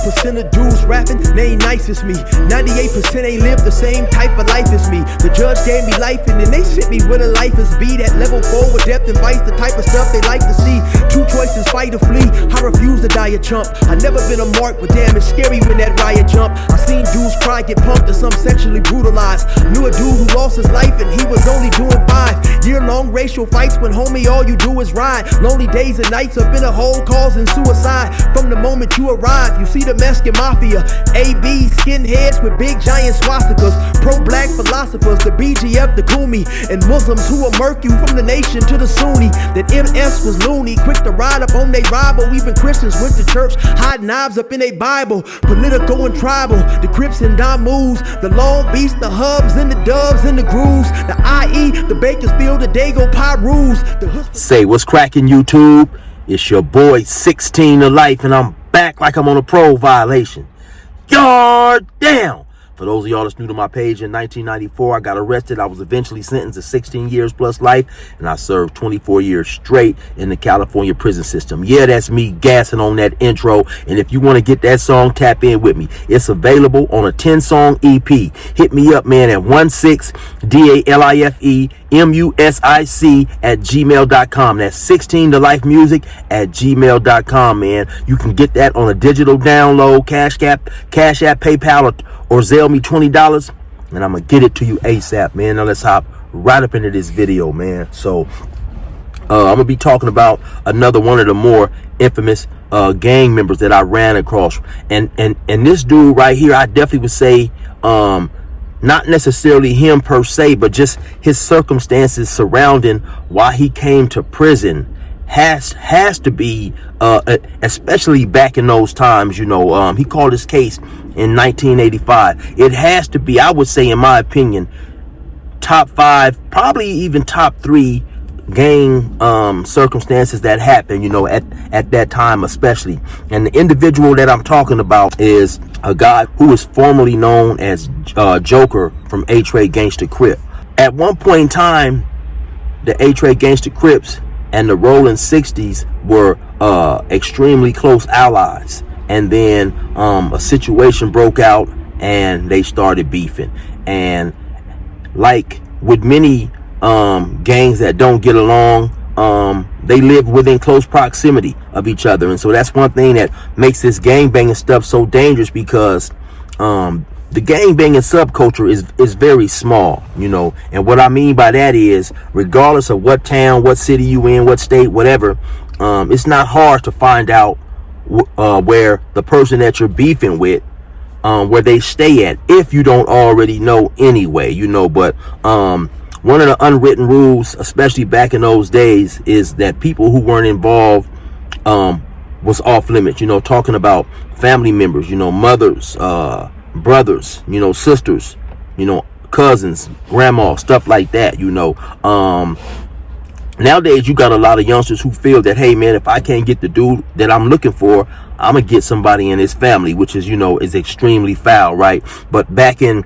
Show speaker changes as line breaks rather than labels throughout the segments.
1% of dudes rapping, they ain't nice as me. 98% ain't live the same type of life as me. The judge gave me life and then they sent me where the life is be. That level 4 with depth and vice, the type of stuff they like to see. Two choices, fight or flee. I refuse to die a chump. I never been a mark, but damn, it's scary when that riot jump. I seen dudes cry, get pumped, and some sexually brutalized. Knew a dude who lost his life and he was only doing 5 year-long racial fights when homie all you do is ride. Lonely days and nights up in a hole causing suicide. From the moment you arrive, you see the Mexican mafia, AB skinheads with big giant swastikas, pro-black philosophers, the BGF, the Kumi, and Muslims who will murk you from the nation to the Sunni. That MS was loony, quick to ride up on they rival. Even Christians went to church, hide knives up in a Bible. Political and tribal, the Crips and Damus, the Long Beach, the Hubs and the Dubs and the Grooves, the IE, the Bakersfield, the Dago Pyrus.
Say what's cracking, YouTube? It's your boy 16 to life, and I'm back like I'm on a pro violation. Yard down. For those of y'all that's new to my page, in 1994, I got arrested. I was eventually sentenced to 16 years plus life, and I served 24 years straight in the California prison system. Yeah, that's me gassing on that intro. And if you want to get that song, tap in with me. It's available on a 10-song EP. Hit me up, man, at 16DALIFEMUSIC@gmail.com. That's 16 to life music @gmail.com, man. You can get that on a digital download, Cashapp, PayPal, or Zelle me $20, and I'm gonna get it to you ASAP, man. Now let's hop right up into this video, man. So I'm gonna be talking about another one of the more infamous gang members that I ran across, and this dude right here, I definitely would say not necessarily him per se, but just his circumstances surrounding why he came to prison has to be especially back in those times, you know. He called his case in 1985. It has to be, I would say, in my opinion, top 5, probably even top 3 gang circumstances that happened, you know, at that time especially. And the individual that I'm talking about is a guy who is formerly known as Joker from A-Trade Gangsta Crip. At one point in time, the A-Trade Gangsta Crips and the Rolling 60s were extremely close allies. And then a situation broke out and they started beefing. And like with many gangs that don't get along, they live within close proximity of each other. And so that's one thing that makes this gang banging stuff so dangerous, because the gang banging subculture is very small, you know. And what I mean by that is, regardless of what town, what city you in, what state, whatever, it's not hard to find out where the person that you're beefing with, where they stay at, if you don't already know anyway, you know. But one of the unwritten rules, especially back in those days, is that people who weren't involved was off limits, you know. Talking about family members, you know, mothers, brothers, you know, sisters, you know, cousins, grandma, stuff like that, you know. Nowadays you got a lot of youngsters who feel that, hey man, if I can't get the dude that I'm looking for, I'm gonna get somebody in his family, which is, you know, is extremely foul, right? But back in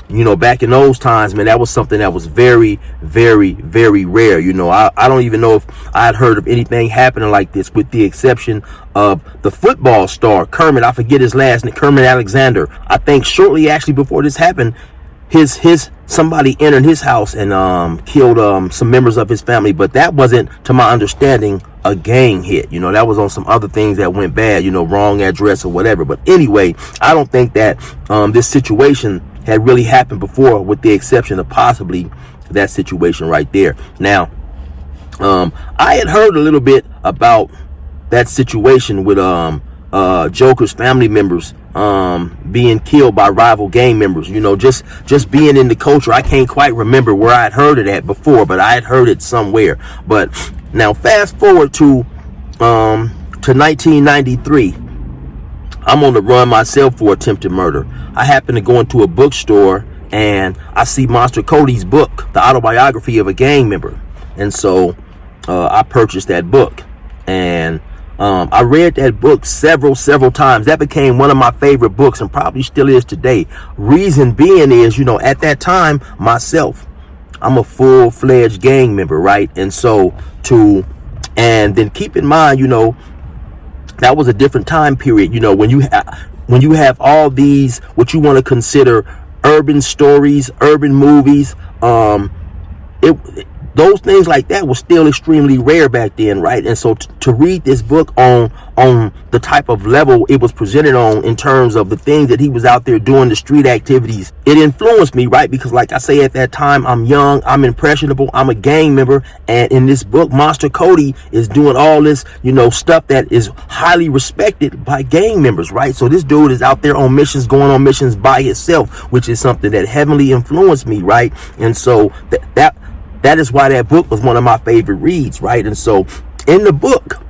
those times, man, that was something that was very, very, very rare. You know, I don't even know if I had heard of anything happening like this, with the exception of the football star Kermit. I forget his last name, Kermit Alexander. I think shortly actually before this happened, somebody entered his house and killed some members of his family. But that wasn't, to my understanding, a gang hit. You know, that was on some other things that went bad, you know, wrong address or whatever. But anyway, I don't think that this situation had really happened before, with the exception of possibly that situation right there. Now, I had heard a little bit about that situation with Joker's family members being killed by rival gang members. You know, just being in the culture, I can't quite remember where I had heard it at before, but I had heard it somewhere. But now fast forward to 1993. I'm on the run myself for attempted murder. I happen to go into a bookstore and I see Monster Cody's book, The Autobiography of a Gang Member. And so I purchased that book, and I read that book several times. That became one of my favorite books, and probably still is today. Reason being is, you know, at that time myself, I'm a full-fledged gang member, right? And so and then keep in mind, you know, that was a different time period. When you have all these, what you want to consider urban stories, urban movies, those things like that was still extremely rare back then, right? And so to read this book on the type of level it was presented on, in terms of the things that he was out there doing, the street activities, it influenced me, right? Because like I say, at that time, I'm young, I'm impressionable, I'm a gang member, and in this book, Monster Cody is doing all this, stuff that is highly respected by gang members, right? So this dude is out there on missions, going on missions by himself, which is something that heavily influenced me, right? And so that is why that book was one of my favorite reads, right? And so in the book,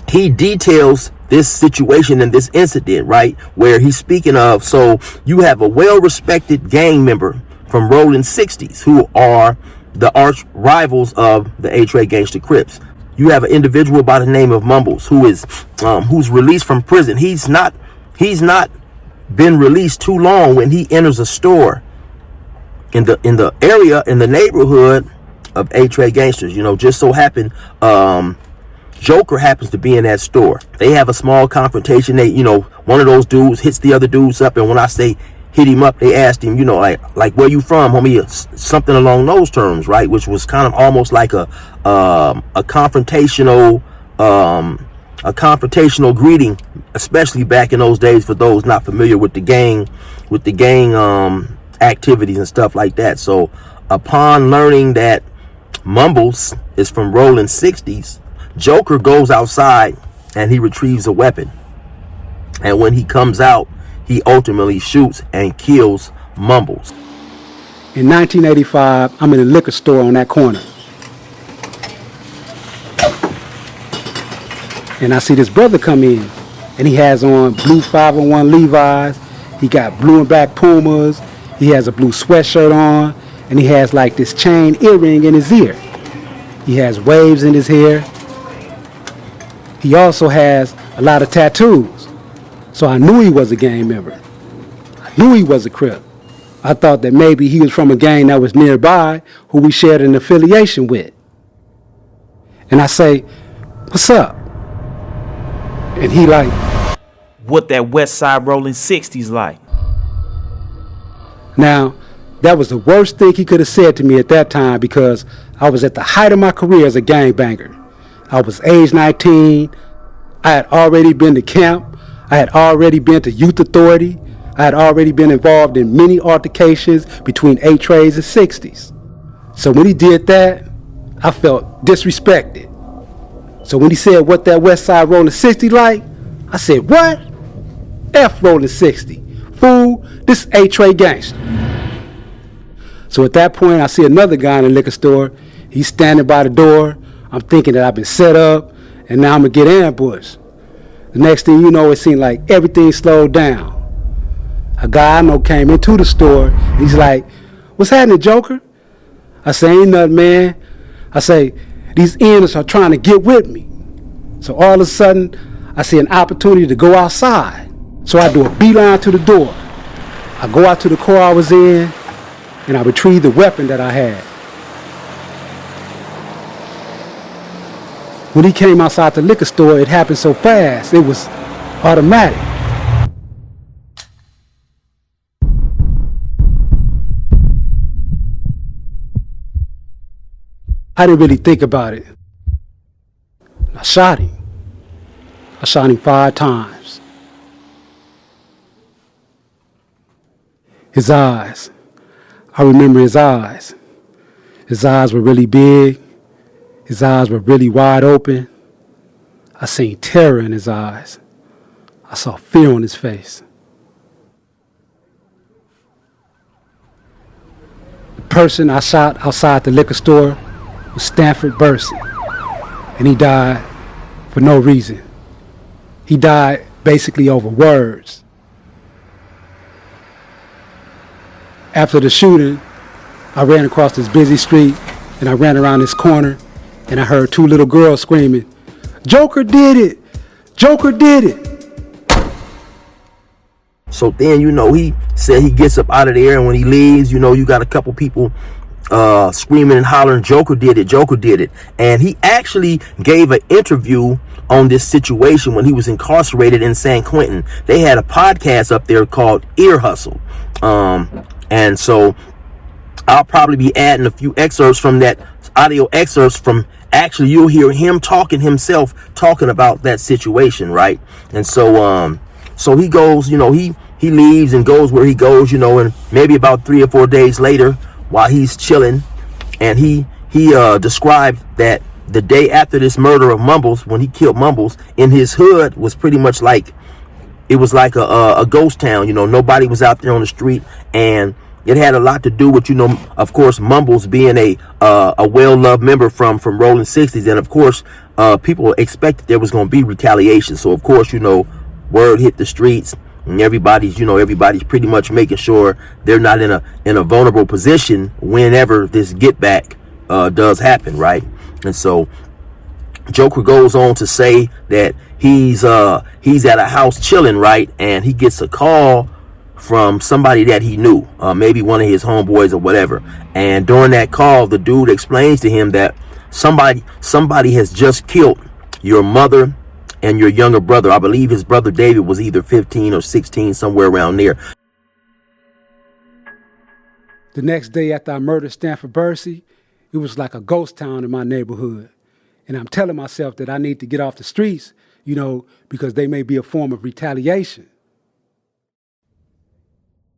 he details this situation and this incident, right? Where he's speaking of, so you have a well-respected gang member from Rolling 60s who are the arch rivals of the A-Tray Gangsta Crips. You have an individual by the name of Mumbles who's released from prison. He's not been released too long when he enters a store in the area, in the neighborhood of A-Tray Gangsters. Just so happened Joker happens to be in that store. They have a small confrontation. One of those dudes hits the other dudes up, and when I say hit him up, they asked him, like where you from, homie, something along those terms, right? Which was kind of almost like a confrontational greeting, especially back in those days, for those not familiar with the gang activities and stuff like that. So upon learning that Mumbles is from Rolling 60s, Joker goes outside and he retrieves a weapon, and when he comes out, he ultimately shoots and kills Mumbles.
In 1985, I'm in a liquor store on that corner, and I see this brother come in, and he has on blue 501 Levi's, he got blue and black Pumas, he has a blue sweatshirt on, and he has like this chain earring in his ear. He has waves in his hair. He also has a lot of tattoos. So I knew he was a gang member. I knew he was a Crip. I thought that maybe he was from a gang that was nearby who we shared an affiliation with. And I say, "What's up?" And he like,
"What that West Side Rolling 60s like?"
Now, that was the worst thing he could have said to me at that time, because I was at the height of my career as a gangbanger. I was age 19. I had already been to camp. I had already been to youth authority. I had already been involved in many altercations between A-Trays and 60s. So when he did that, I felt disrespected. So when he said, "What that West Side Rolling 60 like?" I said, "What? F Rolling 60. Fool, this A-Tray Gangster." So at that point, I see another guy in the liquor store. He's standing by the door. I'm thinking that I've been set up, and now I'm going to get ambushed. The next thing you know, it seemed like everything slowed down. A guy I know came into the store. He's like, "What's happening, Joker?" I say, "Ain't nothing, man." I say, "These N's are trying to get with me." So all of a sudden, I see an opportunity to go outside. So I do a beeline to the door. I go out to the car I was in, and I retrieve the weapon that I had. When he came outside the liquor store, it happened so fast, it was automatic. I didn't really think about it. I shot him. I shot him 5 times. His eyes. I remember his eyes. His eyes were really big. His eyes were really wide open. I seen terror in his eyes. I saw fear on his face. The person I shot outside the liquor store was Stanford Bursey, and he died for no reason. He died basically over words. After the shooting, I ran across this busy street, and I ran around this corner, and I heard 2 little girls screaming, "Joker did it! Joker did it!"
So then, he said he gets up out of there, and when he leaves, you got a couple people screaming and hollering, Joker did it. And he actually gave an interview on this situation when he was incarcerated in San Quentin. They had a podcast up there called Ear Hustle. And so I'll probably be adding a few excerpts from that, audio excerpts from, actually you'll hear him himself talking about that situation, right? And so so he goes, he leaves and goes where he goes, and maybe about 3 or 4 days later, while he's chilling, and he described that the day after this murder of Mumbles, when he killed Mumbles, in his hood was pretty much like, it was like a ghost town. Nobody was out there on the street, and it had a lot to do with, of course, Mumbles being a well-loved member from Rolling 60s, and of course, people expected there was going to be retaliation. So of course, word hit the streets, and everybody's pretty much making sure they're not in a vulnerable position whenever this get back does happen, right? And so Joker goes on to say that he's at a house chilling, right? And he gets a call from somebody that he knew, maybe one of his homeboys or whatever. And during that call, the dude explains to him that somebody has just killed your mother and your younger brother. I believe his brother David was either 15 or 16, somewhere around there.
The next day after I murdered Stanford Bursey, it was like a ghost town in my neighborhood. And I'm telling myself that I need to get off the streets, because they may be a form of retaliation.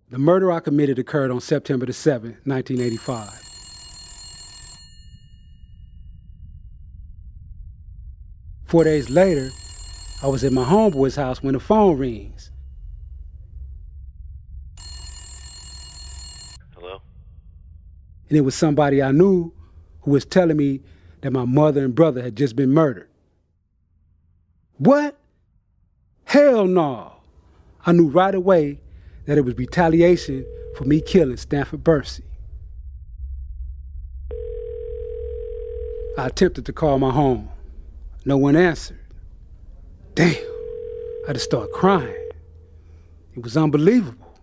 The murder I committed occurred on September the 7th, 1985. Four days later, I was at my homeboy's house when the phone rings.
Hello?
And it was somebody I knew who was telling me that my mother and brother had just been murdered. What? Hell no. I knew right away that it was retaliation for me killing Stanford Bursey. I attempted to call my home. No one answered. Damn, I just started crying. It was unbelievable.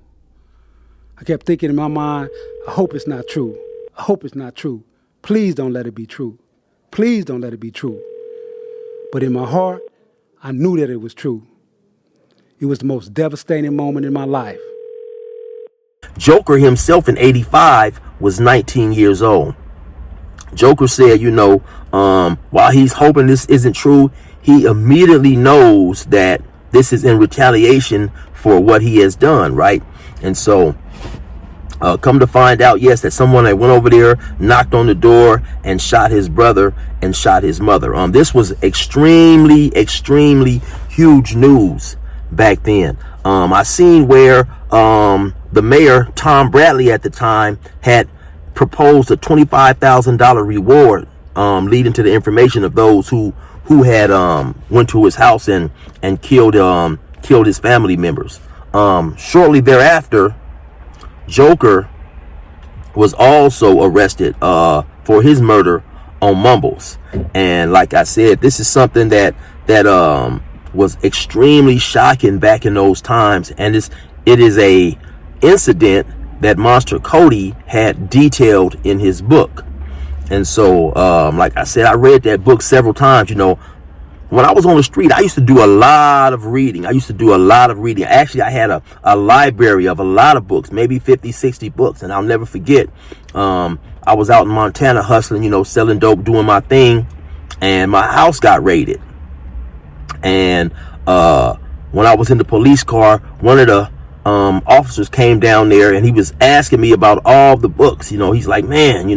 I kept thinking in my mind, I hope it's not true. I hope it's not true. Please don't let it be true. Please don't let it be true. But in my heart, I knew that it was true. It was the most devastating moment in my life.
Joker himself in 85 was 19 years old. Joker said, while he's hoping this isn't true, he immediately knows that this is in retaliation for what he has done, right? And so, come to find out, yes, that someone that went over there, knocked on the door, and shot his brother and shot his mother. This was extremely, extremely huge news back then. I seen where the mayor, Tom Bradley, at the time had proposed a $25,000 reward, leading to the information of those who had went to his house and killed his family members. Shortly thereafter, Joker was also arrested for his murder on Mumbles. And like I said, this is something that was extremely shocking back in those times, and it is a incident that Monster Cody had detailed in his book. And so, like I said, I read that book several times. When I was on the street, I used to do a lot of reading. Actually, I had a library of a lot of books, maybe 50, 60 books. And I'll never forget, I was out in Montana hustling, selling dope, doing my thing, and my house got raided. And when I was in the police car, one of the officers came down there, and he was asking me about all the books. He's like, man,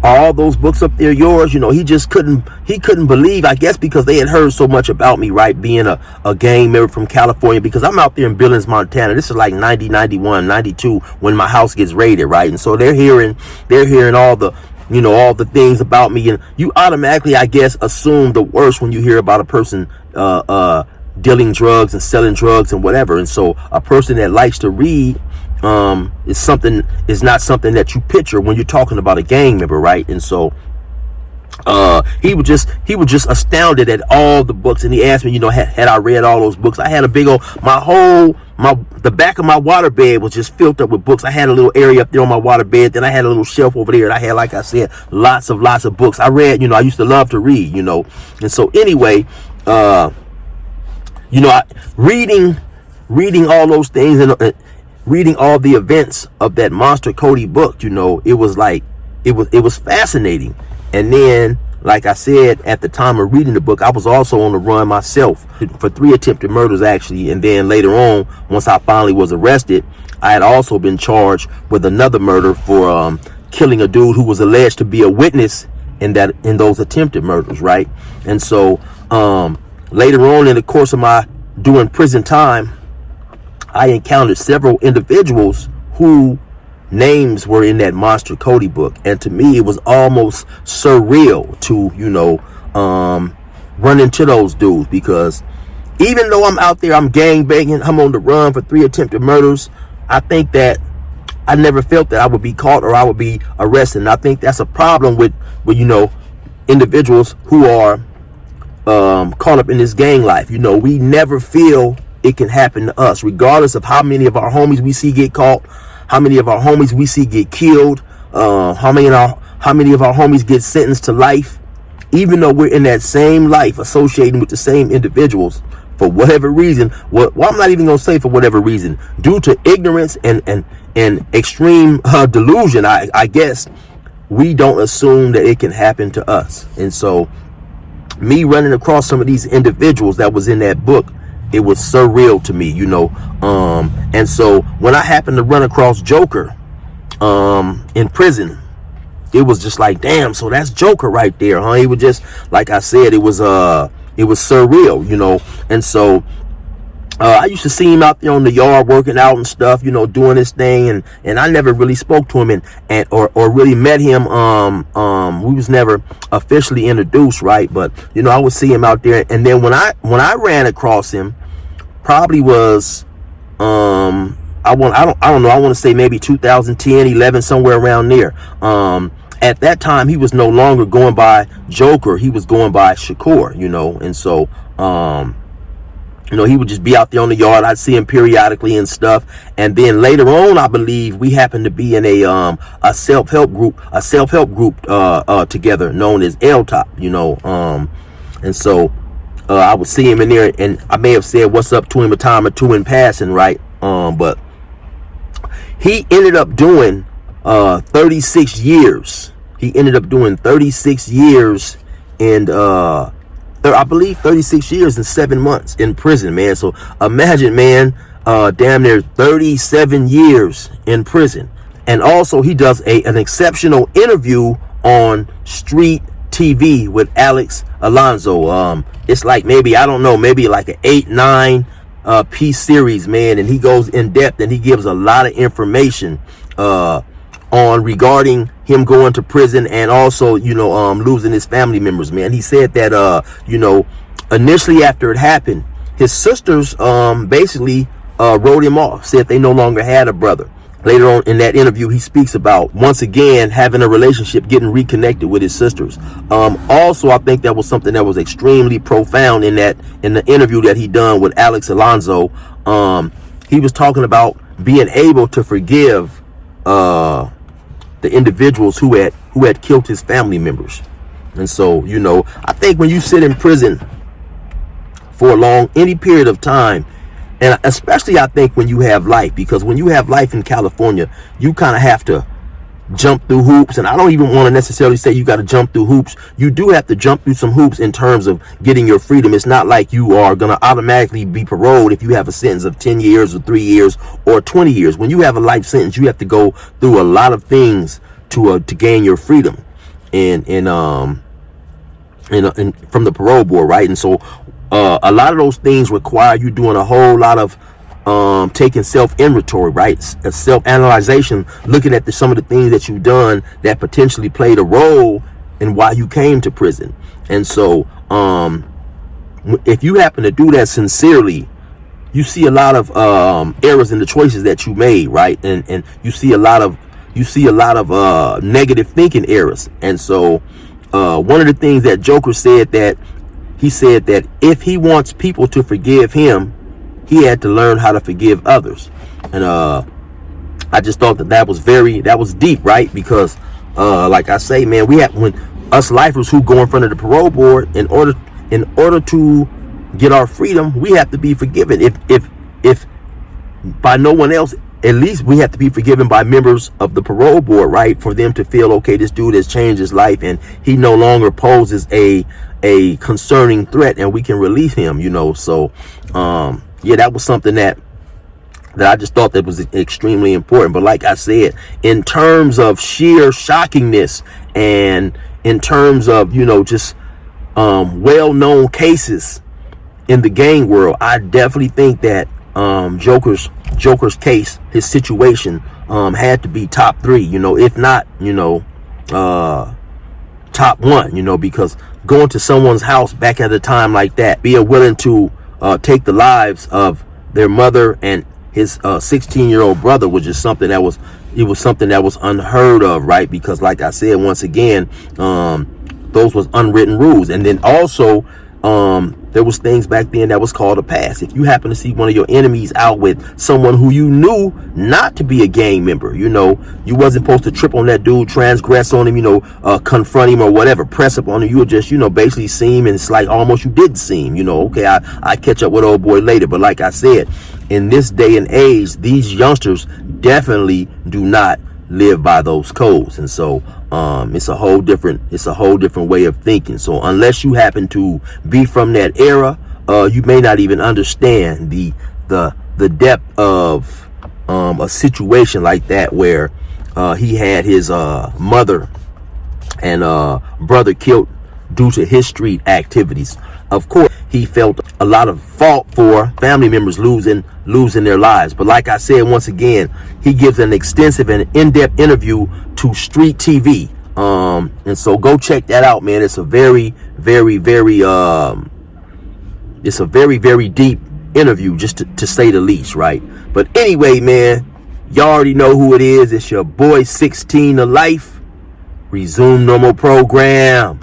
all those books up there yours? He just couldn't believe, I guess because they had heard so much about me, right, being a gang member from California, because I'm out there in Billings, Montana. This is like 90, 91, 92 when my house gets raided, right? And so they're hearing all the all the things about me, and you automatically, I guess, assume the worst when you hear about a person dealing drugs and selling drugs and whatever. And so a person that likes to read is not something that you picture when you're talking about a gang member, right? And so He was just astounded at all the books, and he asked me, had I read all those books. I had a big old, the back of my water bed was just filled up with books. I had a little area up there on my water bed, then I had a little shelf over there, and I had, like I said, lots of books. I read, I used to love to read, and so anyway, reading all those things and reading all the events of that Monster Cody book, it was like, it was fascinating. And then, like I said, at the time of reading the book, I was also on the run myself for 3 attempted murders, actually. And then later on, once I finally was arrested, I had also been charged with another murder for killing a dude who was alleged to be a witness in those attempted murders, right? And so later on in the course of my doing prison time, I encountered several individuals who names were in that Monster Cody book, and to me it was almost surreal to run into those dudes, because even though I'm out there, I'm gang banging, I'm on the run for 3 attempted murders, I think that I never felt that I would be caught or I would be arrested. And I think that's a problem with individuals who are caught up in this gang life. We never feel it can happen to us, regardless of how many of our homies we see get caught, how many of our homies we see get killed, how many of our homies get sentenced to life. Even though we're in that same life, associating with the same individuals, for whatever reason, I'm not even gonna say for whatever reason, due to ignorance and extreme delusion, I guess, we don't assume that it can happen to us. And so, me running across some of these individuals that was in that book, it was surreal to me, and so when I happened to run across Joker in prison, it was just like, damn, so that's Joker right there, huh? It was just, like I said, it was surreal, and so I used to see him out there on the yard working out and stuff, doing his thing, and I never really spoke to him or really met him. We was never officially introduced, right? But I would see him out there, and then when I ran across him, probably was I don't know, I want to say maybe 2010, 11, somewhere around there. At that time, he was no longer going by Joker, he was going by Shakur, and so he would just be out there on the yard. I'd see him periodically and stuff. And then later on, I believe we happened to be in a self-help group together, known as L Top, and so I would see him in there, and I may have said what's up to him a time or two in passing, right? But he ended up doing 36 years. He ended up doing 36 years and I believe 36 years and 7 months in prison, man. So imagine, man, damn near 37 years in prison. And also he does an exceptional interview on Street TV with Alex Alonso. It's like maybe like an 8-9 piece series, man. And he goes in depth and he gives a lot of information on regarding him going to prison and also, losing his family members, man. He said that, initially after it happened, his sisters basically wrote him off, said they no longer had a brother. Later on in that interview, he speaks about, once again, having a relationship, getting reconnected with his sisters. Also, I think that was something that was extremely profound in the interview that he done with Alex Alonso. He was talking about being able to forgive the individuals who had killed his family members. And so, I think when you sit in prison for any period of time, and especially I think when you have life, because when you have life in California, you kind of have to jump through hoops. And I don't even want to necessarily say you got to jump through hoops. You do have to jump through some hoops in terms of getting your freedom. It's not like you are going to automatically be paroled if you have a sentence of 10 years or 3 years or 20 years. When you have a life sentence, you have to go through a lot of things to gain your freedom and from the parole board, right? And so a lot of those things require you doing a whole lot of taking self-inventory, right? Self-analyzation, looking at some of the things that you've done that potentially played a role in why you came to prison. And so if you happen to do that sincerely, you see a lot of errors in the choices that you made, right? And you see a lot of negative thinking errors. And so one of the things that Joker said, that he said that if he wants people to forgive him, he had to learn how to forgive others. And I just thought that was deep, right? Because like I say, man, when us lifers who go in front of the parole board, in order to get our freedom, we have to be forgiven. If by no one else, at least we have to be forgiven by members of the parole board, right? For them to feel, okay, this dude has changed his life and he no longer poses a concerning threat, and we can release him, So yeah, that was something that I just thought that was extremely important. But like I said, in terms of sheer shockingness and in terms of, just well-known cases in the gang world, I definitely think that Joker's case, his situation, had to be top 3, if not, top 1, because going to someone's house back at a time like that, being willing to take the lives of their mother and his 16-year-old brother was just something that was unheard of, right? Because like I said, once again, those was unwritten rules. And then also, there was things back then that was called a pass. If you happen to see one of your enemies out with someone who you knew not to be a gang member, you wasn't supposed to trip on that dude, transgress on him, confront him or whatever, press up on him. You would just, basically see him, and it's like almost you didn't see him, okay, I catch up with old boy later. But like I said, in this day and age, these youngsters definitely do not live by those codes. And so it's a whole different way of thinking. So unless you happen to be from that era, you may not even understand the depth of a situation like that, where he had his mother and brother killed due to his street activities. Of course, he felt a lot of fault for family members losing their lives. But like I said, once again, he gives an extensive and in-depth interview to Street TV. And so go check that out, man. It's a very, very, very, very deep interview, just to say the least, right? But anyway, man, y'all already know who it is. It's your boy 16 to Life. Resume normal program.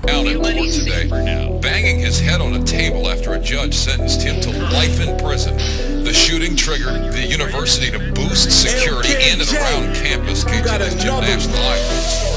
Out in court today, banging his head on a table after a judge sentenced him to life in prison. The shooting triggered the university to boost security in and around campus, KTLA's Jim Nash live.